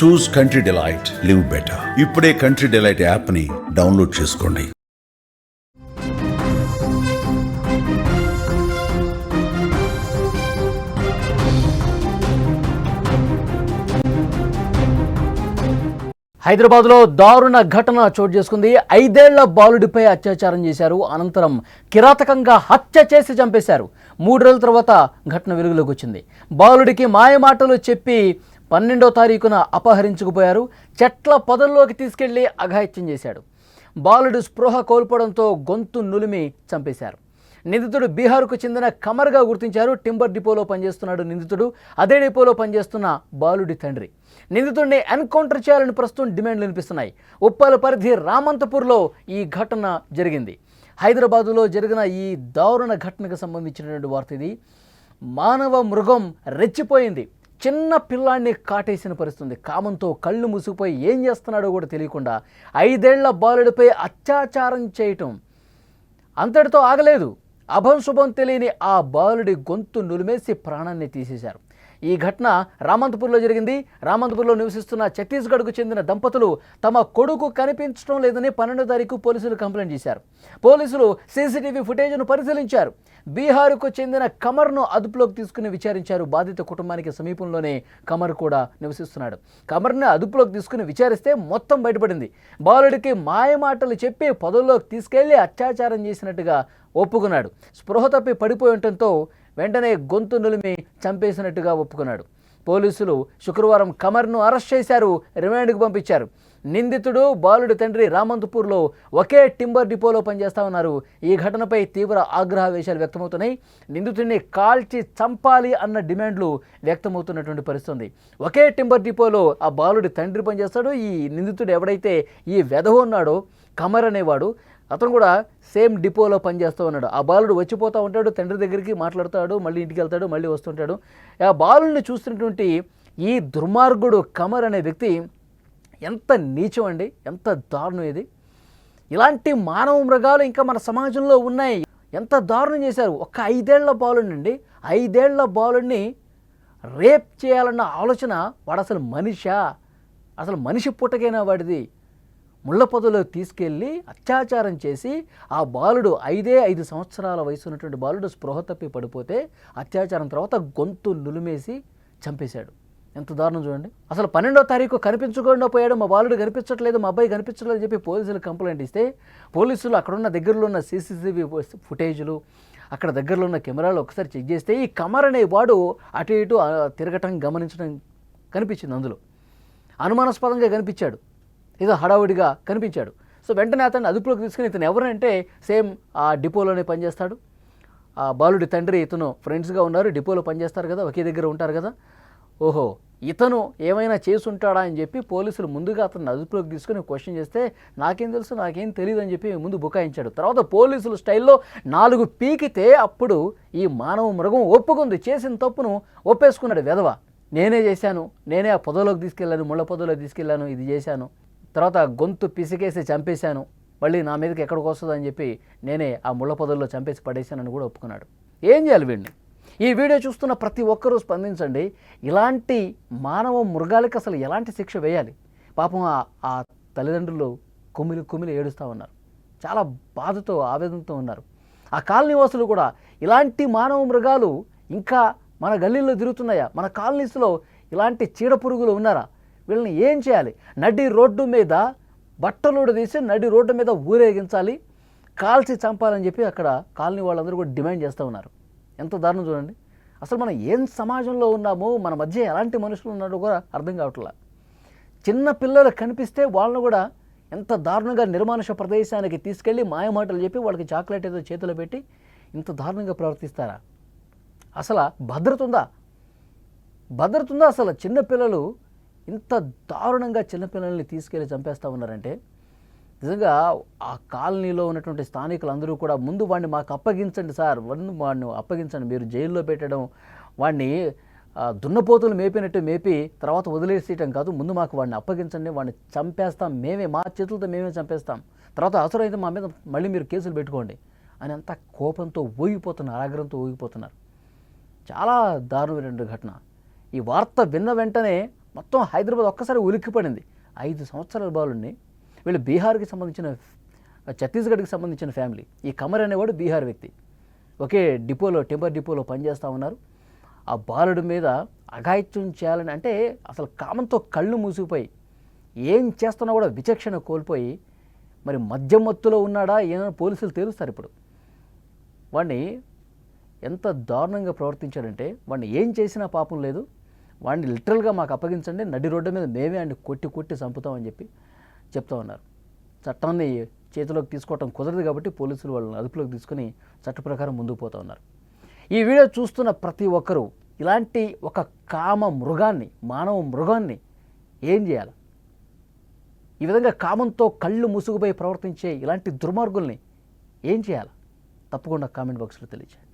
చూస్ country delight, live better. ఇప్పుడే country delight యాప్ని download చేసుకోండి. హైదరాబాద్లో దారుణ ఘటన చోటు చేసుకుంది. 5 ఏళ్ల బాలుడిపై అత్యాచారం చేశారు. అనంతరం కిరాతకంగా హత్య చేసి చంపేశారు. 3 రోజుల తర్వాత ఘటన వెలుగులోకి వచ్చింది. బాలుడికి మాయమాటలు చెప్పి 12వ తారీఖున అపహరించుకుపోయారు. చెట్ల పొదల్లోకి తీసుకెళ్లి అఘాయిత్యం చేశాడు. బాలుడు స్పృహ కోల్పోవడంతో గొంతు నులిమి చంపేశారు. నిందితుడు బీహార్కు చెందిన కమర్గా గుర్తించారు. టింబర్ డిపోలో పనిచేస్తున్నాడు నిందితుడు. అదే డిపోలో పనిచేస్తున్న బాలుడి తండ్రి. నిందితుడిని ఎన్కౌంటర్ చేయాలని ప్రస్తుతం డిమాండ్లు వినిపిస్తున్నాయి. ఉప్పల్ పరిధి రామంతపూర్లో ఈ ఘటన జరిగింది. హైదరాబాదులో జరిగిన ఈ దారుణ ఘటనకు సంబంధించినటువంటి వార్త ఇది. మానవ మృగం రెచ్చిపోయింది. చిన్న పిల్లాన్ని కాటేసిన పరిస్థితుంది. కామంతో కళ్ళు మూసుకుపోయి ఏం చేస్తున్నాడో కూడా తెలియకుండా 5 ఏళ్ల బాలుడిపై అత్యాచారం చేయటం అంతటితో ఆగలేదు. అభంశుభం తెలియని ఆ బాలుడి గొంతు నులిమేసి ప్రాణాన్ని తీసేశారు. ఈ ఘటన రామంతపూర్లో జరిగింది. రామంతపూర్లో నివసిస్తున్న ఛత్తీస్గఢ్కు చెందిన దంపతులు తమ కొడుకు కనిపించడం లేదని 12వ తారీఖు పోలీసులు కంప్లైంట్ చేశారు. పోలీసులు సీసీటీవీ ఫుటేజ్ను పరిశీలించారు. బీహార్కు చెందిన కమర్ను అదుపులోకి తీసుకుని విచారించారు. బాధిత కుటుంబానికి సమీపంలోనే కమర్ కూడా నివసిస్తున్నాడు. కమర్ని అదుపులోకి తీసుకుని విచారిస్తే మొత్తం బయటపడింది. బాలుడికి మాయమాటలు చెప్పి పొదల్లోకి తీసుకెళ్లి అత్యాచారం చేసినట్టుగా ఒప్పుకున్నాడు. స్పృహ తప్పి పడిపోయి ఉండటంతో వెంటనే గొంతు నులిమి చంపేసినట్టుగా ఒప్పుకున్నాడు. పోలీసులు శుక్రవారం కమర్ను అరెస్ట్ చేశారు. రిమాండ్కు పంపించారు. నిందితుడు బాలుడి తండ్రి రామంతపూర్లో ఒకే టింబర్ డిపోలో పనిచేస్తా ఉన్నారు. ఈ ఘటనపై తీవ్ర ఆగ్రహావేశాలు వ్యక్తమవుతున్నాయి. నిందితుడిని కాల్చి చంపాలి అన్న డిమాండ్లు వ్యక్తమవుతున్నటువంటి పరిస్థితి. ఒకే టింబర్ డిపోలో ఆ బాలుడి తండ్రి పనిచేస్తాడు. ఈ నిందితుడు ఎవడైతే ఈ వెధవ ఉన్నాడో కమర్ అనేవాడు, అతను కూడా సేమ్ డిపోలో పనిచేస్తూ ఉన్నాడు. ఆ బాలుడు వచ్చిపోతూ ఉంటాడు, తండ్రి దగ్గరికి మాట్లాడుతాడు, మళ్ళీ ఇంటికి వెళ్తాడు, మళ్ళీ వస్తుంటాడు. ఆ బాలుడిని చూస్తున్నటువంటి ఈ దుర్మార్గుడు కమర్ అనే వ్యక్తి ఎంత నీచం అండి, ఎంత దారుణం ఇది. ఇలాంటి మానవ మృగాలు ఇంకా మన సమాజంలో ఉన్నాయి. ఎంత దారుణం చేశారు. ఒక 5 ఏళ్ల బాలుడిని అండి, 5 ఏళ్ల బాలుడిని రేప్ చేయాలన్న ఆలోచన వాడు అసలు మనిషా? అసలు మనిషి పుట్టకైనా వాడిది? ముళ్ళ పొదలో తీసుకెళ్ళి అత్యాచారం చేసి ఆ బాలుడు 5 సంవత్సరాల వయసు ఉన్నటువంటి బాలుడు స్పృహ తప్పి పడిపోతే అత్యాచారం తర్వాత గొంతు నులిమేసి చంపేశాడు. ఎంత దారుణం చూడండి. అసలు 12వ తారీఖు కనిపించకుండా పోయాడు. మా బాలుడు కనిపించట్లేదు, మా అబ్బాయి కనిపించట్లేదు అని చెప్పి పోలీసులు కంప్లైంట్ ఇస్తే పోలీసులు అక్కడున్న దగ్గరలో ఉన్న సీసీటీవీ ఫుటేజ్లు, అక్కడ దగ్గరలో ఉన్న కెమెరాలు ఒకసారి చెక్ చేస్తే ఈ కమర్ అనే వాడు అటు ఇటు తిరగటం గమనించడం కనిపించింది. అందులో అనుమానాస్పదంగా కనిపించాడు, ఏదో హడావుడిగా కనిపించాడు. సో వెంటనే అతన్ని అదుపులోకి తీసుకుని ఇతను ఎవరంటే సేమ్ ఆ డిపోలోనే పనిచేస్తాడు. ఆ బాలుడి తండ్రి ఇతను ఫ్రెండ్స్గా ఉన్నారు, డిపోలో పనిచేస్తారు కదా, ఒకే దగ్గర ఉంటారు కదా. ఓహో, ఇతను ఏమైనా చేసి ఉంటాడా అని చెప్పి పోలీసులు ముందుగా అతన్ని అదుపులోకి తీసుకుని క్వశ్చన్ చేస్తే నాకేం తెలుసు, నాకేం తెలియదు అని చెప్పి ముందు బుకాయించాడు. తర్వాత పోలీసులు స్టైల్లో 4 పీకితే అప్పుడు ఈ మానవ మృగం ఒప్పుకుంది, చేసిన తప్పును ఒప్పేసుకున్నాడు. వెధవ, నేనే చేశాను, నేనే ఆ పొదలోకి తీసుకెళ్ళాను, ముళ్ళ పొదలోకి తీసుకెళ్ళాను, ఇది చేశాను, తర్వాత గొంతు పిసికేసి చంపేశాను, మళ్ళీ నా మీదకి ఎక్కడికి వస్తుందని చెప్పి నేనే ఆ ముళ్ళ పొదల్లో చంపేసి పడేశానని కూడా ఒప్పుకున్నాడు. ఏం చేయాలి వీడిని? ఈ వీడియో చూస్తున్న ప్రతి ఒక్కరూ స్పందించండి. ఇలాంటి మానవ మృగాలకి అసలు ఎలాంటి శిక్ష వేయాలి? పాపం ఆ తల్లిదండ్రులు కుమిలి ఏడుస్తూ ఉన్నారు. చాలా బాధతో ఆవేదనతో ఉన్నారు. ఆ కాలనీ వాసులు కూడా ఇలాంటి మానవ మృగాలు ఇంకా మన గల్లీల్లో తిరుగుతున్నాయా? మన కాలనీస్లో ఇలాంటి చీడపురుగులు ఉన్నారా? వీళ్ళని ఏం చేయాలి? నడి రోడ్డు మీద బట్టలోడు తీసి నడి రోడ్డు మీద ఊరేగించాలి, కాల్చి చంపాలని చెప్పి అక్కడ కాలనీ వాళ్ళందరూ కూడా డిమాండ్ చేస్తూ ఉన్నారు. ఎంత దారుణం చూడండి. అసలు మనం ఏం సమాజంలో ఉన్నామో, మన మధ్య ఎలాంటి మనుషులు ఉన్నారో కూడా అర్థం కావట్లా. చిన్న పిల్లలు కనిపిస్తే వాళ్ళను కూడా ఎంత దారుణంగా నిర్మానుష ప్రదేశానికి తీసుకెళ్ళి మాయమాటలు చెప్పి వాళ్ళకి చాక్లెట్ ఏదో చేతిలో పెట్టి ఇంత దారుణంగా ప్రవర్తిస్తారా? అసలు భద్రత ఉందా? అసలు చిన్నపిల్లలు ఇంత దారుణంగా చిన్నపిల్లల్ని తీసుకెళ్ళి చంపేస్తూ ఉన్నారంటే నిజంగా ఆ కాలనీలో ఉన్నటువంటి స్థానికులందరూ కూడా ముందు వాడిని మాకు అప్పగించండి సార్, వాడిని అప్పగించండి, మీరు జైల్లో పెట్టడం, వాడిని దున్నపోతులు మేపినట్టు మేపి తర్వాత వదిలేసేయటం కాదు, ముందు మాకు వాడిని అప్పగించండి, వాడిని చంపేస్తాం మేమే, మా చేతులతో మేమే చంపేస్తాం, తర్వాత అవసరమైతే మా మీద మళ్ళీ మీరు కేసులు పెట్టుకోండి అని అంత కోపంతో ఊగిపోతున్నారు, ఆగ్రహంతో ఊగిపోతున్నారు. చాలా దారుణమైన ఘటన. ఈ వార్త విన్న వెంటనే మొత్తం హైదరాబాద్ ఒక్కసారి ఉలిక్కిపడింది. 5 సంవత్సరాల బాలుడిని, వీళ్ళు బీహార్కి సంబంధించిన, ఛత్తీస్గఢ్కి సంబంధించిన ఫ్యామిలీ. ఈ కమర్ అనేవాడు బీహార్ వ్యక్తి. ఒకే డిపోలో, టెంపర్ డిపోలో పనిచేస్తూ ఉన్నారు. ఆ బాలుడి మీద అఘాయిత్యం చేయాలని అంటే అసలు కామంతో కళ్ళు మూసిపోయి ఏం చేస్తున్నా కూడా విచక్షణ కోల్పోయి, మరి మద్యం మత్తులో ఉన్నాడా ఏమైనా పోలీసులు తేలుస్తారు ఇప్పుడు. వాడిని ఎంత దారుణంగా ప్రవర్తించాడంటే, వాడిని ఏం చేసినా పాపం లేదు, వాడిని లిటరల్గా మాకు అప్పగించండి, నడి రోడ్డు మీద మేమే ఆయన కొట్టి చంపుతామని చెప్పి చెప్తా ఉన్నారు. చట్టాన్ని చేతిలోకి తీసుకోవటం కుదరదు కాబట్టి పోలీసులు వాళ్ళని అదుపులోకి తీసుకొని చట్ట ప్రకారం ముందుకు పోతూ ఉన్నారు. ఈ వీడియో చూస్తున్న ప్రతి ఒక్కరూ ఇలాంటి ఒక కామ మృగాన్ని, మానవ మృగాన్ని ఏం చేయాలి? ఈ విధంగా కామంతో కళ్ళు ముసుగుపోయి ప్రవర్తించే ఇలాంటి దుర్మార్గుల్ని ఏం చేయాలి? తప్పకుండా కామెంట్ బాక్స్లో తెలియజేయండి.